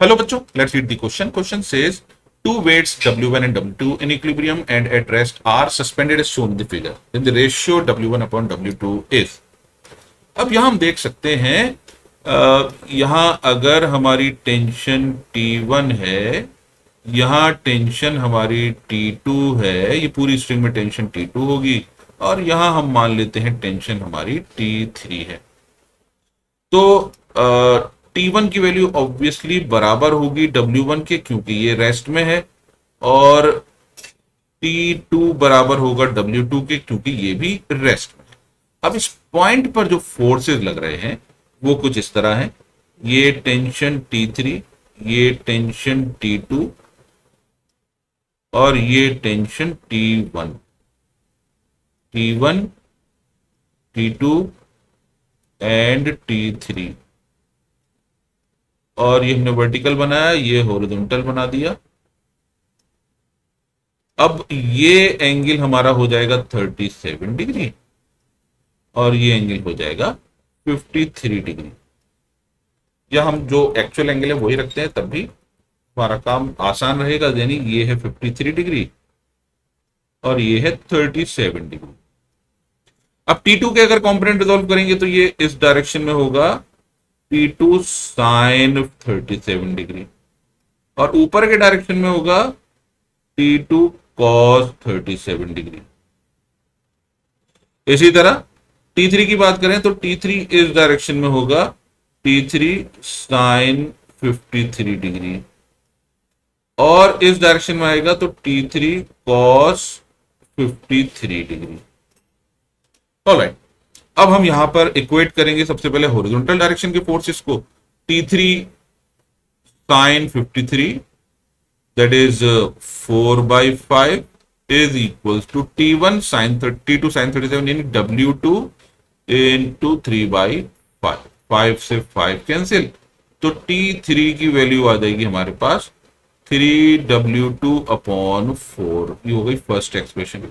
Hello bachcho, let's read the question. Question says two weights W1 and W2 in equilibrium and at rest are suspended as shown in the figure. Then the ratio W1 upon W2 is. अब यहां हम देख सकते हैं यहां अगर हमारी tension T1 है, यहां टेंशन हमारी T2 है, ये पूरी स्ट्रिंग में टेंशन T2 होगी और यहां हम मान लेते हैं टेंशन हमारी T3 है। तो T1 की वैल्यू ऑब्वियसली बराबर होगी W1 के, क्योंकि ये रेस्ट में है, और T2 बराबर होगा W2 के, क्योंकि ये भी रेस्ट में है। अब इस पॉइंट पर जो फोर्सेस लग रहे हैं वो कुछ इस तरह है। ये टेंशन T3, ये टेंशन T2 और ये tension T1, T1, T2 and T3, और ये हमने वर्टिकल बनाया, ये हॉरिजॉन्टल बना दिया। अब ये एंगल हमारा हो जाएगा 37 डिग्री और ये एंगल हो जाएगा 53 डिग्री। या हम जो एक्चुअल एंगल है वही रखते हैं, तब भी हमारा काम आसान रहेगा। यानी ये है 53 डिग्री और ये है 37 डिग्री। अब T2 के अगर कंपोनेंट रिजॉल्व करेंगे तो ये इस डायरेक्शन में होगा T2 साइन 37 डिग्री और ऊपर के डायरेक्शन में होगा T2 कॉस 37 डिग्री। इसी तरह T3 की बात करें तो T3 इस डायरेक्शन में होगा T3 साइन 53 डिग्री और इस डायरेक्शन में आएगा तो T3 कॉस 53 डिग्री। ऑलराइट, अब हम यहां पर इक्वेट करेंगे सबसे पहले हॉरिजॉन्टल डायरेक्शन के फोर्सेस को। T3 sine 53 that is 4/5 is equals to T1 sine T2 sine 37 यानी W2 इंटू 3/5। 5 से 5 कैंसिल, तो T3 की वैल्यू आ जाएगी हमारे पास 3W2 अपॉन 4। ये हो गई फर्स्ट एक्सप्रेशन।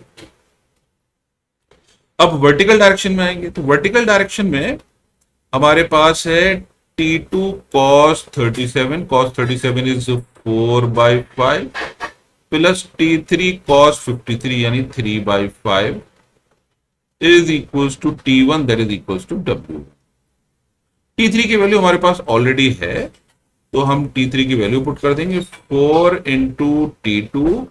अब वर्टिकल डायरेक्शन में आएंगे तो वर्टिकल डायरेक्शन में हमारे पास है T2 cos 37, cos 37 is 4/5 plus T3 cos 53 यानी 3/5 is equals to T1 that is equals to W। T3 की वैल्यू हमारे पास ऑलरेडी है, तो हम T3 की वैल्यू पुट कर देंगे 4 into T2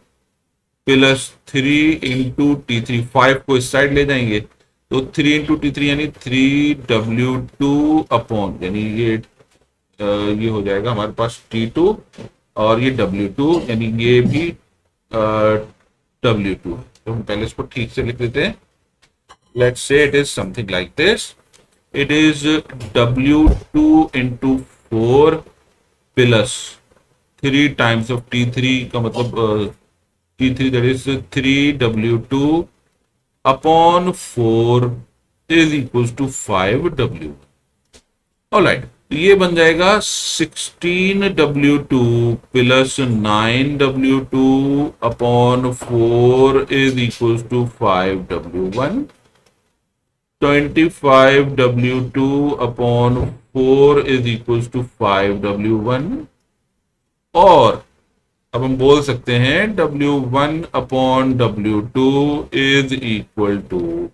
plus 3 into T3। 5 को इस साइड ले जाएंगे तो 3 इंटू T3 यानी 3W2 अपॉन, यानी ये हो जाएगा हमारे पास T2 और ये W2 यानी ये भी W2 है। तो हम पहले इसको ठीक से लिख देते हैं। Let's say it is something like this, it is W2 into 4 plus 3 times of T3 का मतलब T3 that is 3W2 upon 4 is equals to 5W। Alright, तो ये बन जाएगा 16W2 plus 9W2 upon 4 is equals to 5W1। 25W2 upon 4 is equals to 5W1। और अब हम बोल सकते हैं W1 upon W2 is equal to,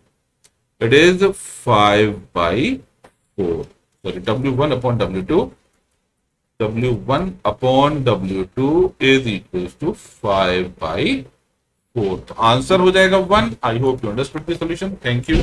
it is 5/4। Sorry, W1 upon W2 is equal to 5/4। तो आंसर हो जाएगा 1। I hope you understood the solution. Thank you.